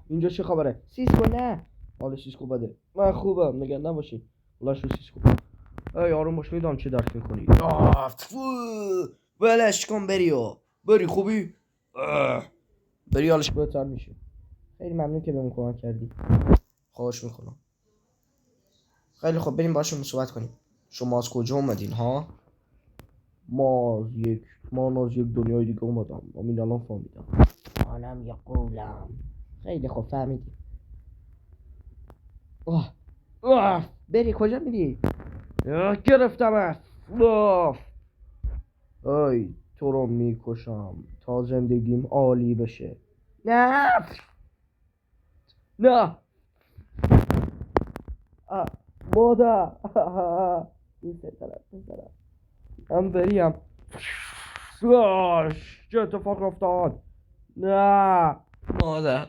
اینجا چه خبره؟ سیسکو نه. حالا سیسکو بده. من خوبم نگران نباشی. لاش رو سیسکو. ای آروم باش میدونم چه درک میکنی. ولش کن بری خوبی؟ بری حالش بهتر میشه. خیلی ممنون که بهم کمک کردی. خواهش میکنم. خیلی خوب بریم باشون صحبت کنیم. شما از کجا اومدین ها؟ ما از یک دنیای دیگه اومدم. امین الان فهمیدم. منم یه قولم. خیلی خوب فهمیدی. بری کجا میری؟ گرفتمت. ای تو رو میکشم تا زندگیم عالی بشه. نه مادر. این سه طرف من بریم. چه اتفاق افتاد؟ نه مادر.